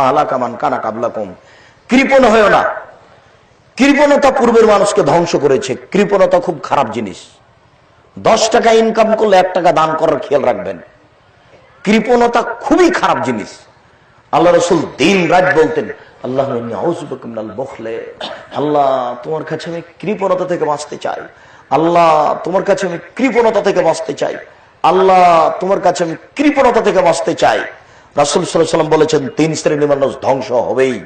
আহলাকা মান কানা কাবলাকুম, কৃপণ হয়েও না। কৃপণতা পূর্বের মানুষকে ধ্বংস করেছে। কৃপণতা খুব খারাপ জিনিস। 10 টাকা ইনকাম করলে 1 টাকা দান করার খেয়াল রাখবেন। কৃপণতা খুবই খারাপ জিনিস। আল্লাহ রাসূল দিন রাত বলতেন, আল্লাহ ইন্নী আউযু বিকা মিনাল বুখলে, আল্লাহ তোমার কাছে আমি কৃপণতা থেকে বাঁচতে চাই, আল্লাহ তোমার কাছে আমি কৃপণতা থেকে বাঁচতে চাই, আল্লাহ তোমার কাছে আমি কৃপণতা থেকে বাঁচতে চাই। রাসূল সাল্লাল্লাহু আলাইহি ওয়াসাল্লাম বলেছেন 3 শ্রেণীর মানুষ ধ্বংস হবেই।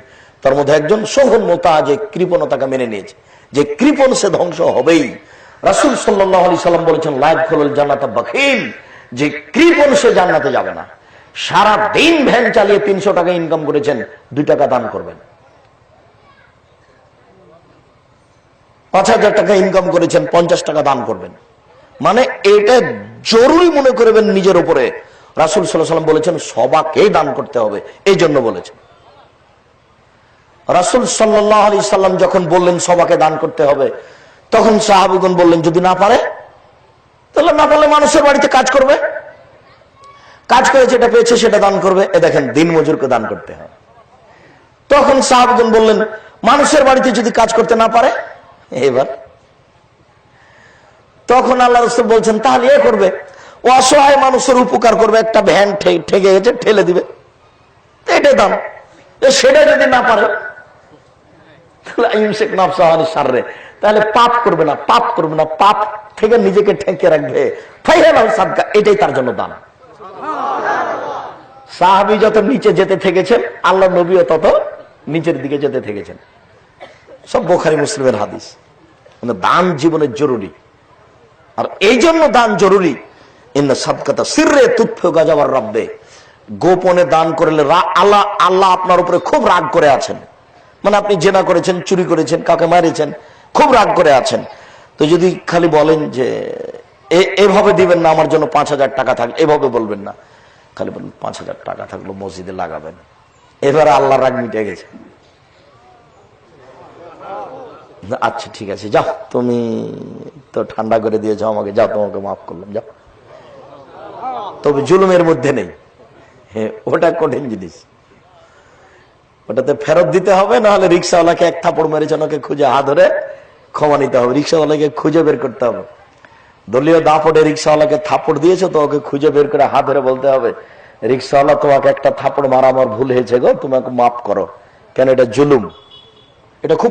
তার মধ্যে একজন সোহন মোতা, যে কৃপণতাকে মেনে নিয়েছে, যে কৃপণ, সে ধ্বংস হবেই। রাসূল সাল্লাল্লাহু আলাইহি ওয়াসাল্লাম বলেছেন লা ইয়াদখুলুল জান্নাতা বাখিল, যে কৃপণ সে জান্নাতে যাবে না। সারা দিন ভ্যান চালিয়ে 300 টাকা ইনকাম করেছেন, 2 টাকা দান করবেন। 5000 টাকা ইনকাম করেছেন, 50 টাকা দান করবেন। মানে এটা জরুরি মনে করবেন নিজের উপরে। রাসূল সাল্লাল্লাহু আলাইহি ওয়াসাল্লাম বলেছেন সবাকে দান করতে হবে, এই জন্য বলেছেন। রাসূল সাল্লাল্লাহু আলাইহি সাল্লাম যখন বললেন সবাকে দান করতে হবে, তখন সাহাবীগণ বললেন যদি না পারে, তাহলে না পারলে মানুষের বাড়িতে কাজ করবে, কাজ করে যেটা পেয়েছে সেটা দান করবে। এ দেখেন, দিন মজুরকে দান করতে হয়। তখন সাহাবীগণ বললেন মানুষের বাড়িতে যদি কাজ করতে না পারে, এবার তখন আল্লাহ রাসূল বলছেন তাহলে এ করবে, অসহায় মানুষের উপকার করবে, একটা ভ্যান ঠেকে গেছে ঠেলে দিবে, এটাই দান। সেটা যদি না পারে তাহলে পাপ করবে না, পাপ করবে না, পাপ থেকে নিজেকে ঠেকে রাখবে, এটাই তার জন্য দান। সাহাবী যত নিচে যেতে থেকেছেন, আল্লাহ নবীও তত নিচের দিকে যেতে থেকেছেন। সব বুখারী মুসলিমের হাদিস। মানে দান জীবনের জরুরি। আর এই জন্য দান জরুরি, ইন্না সাদকাতা সিররে তুতফিউ গাযাবার রাব্বে, গোপনে দান করলে আল্লাহ আপনার উপরে খুব রাগ করে আছেন। মানে আপনি জেনা করেছেন, চুরি করেছেন, কাউকে মারিয়েছেন, খুব রাগ করে আছেন। তো যদি খালি বলেন যে এভাবে দিবেন না, আমার জন্য 5000 টাকা থাকলে, এভাবে বলবেন না, খালি বলুন 5000 টাকা থাকলো মসজিদে লাগাবেন, এবারে আল্লাহর রাগ মিটে গেছে। আচ্ছা ঠিক আছে, যাও, তুমি তো ঠান্ডা করে দিয়েছো আমাকে, যাও, তোমাকে মাফ করলাম, যাও। তবে জুলুমের মধ্যে নেই। হ্যাঁ, ওটা কঠিন জিনিস, ওটাতে ফেরত দিতে হবে, না হলে রিক্সাওয়ালাকে 1 থাপড় মেরেছেন, ওকে খুঁজে হাত ধরে ক্ষমা নিতে হবে। রিক্সাওয়ালাকে খুঁজে বের করতে হবে। দলীয় দাপটে রিক্সাওয়ালাকে থাপড় দিয়েছে, তো ওকে খুঁজে বের করে হাত ধরে বলতে হবে, রিক্সাওয়ালা তোমাকে একটা থাপড় মারা আমার ভুল হয়েছে গো, তোমাকে মাফ করো, কেন এটা জুলুম। এটা খুব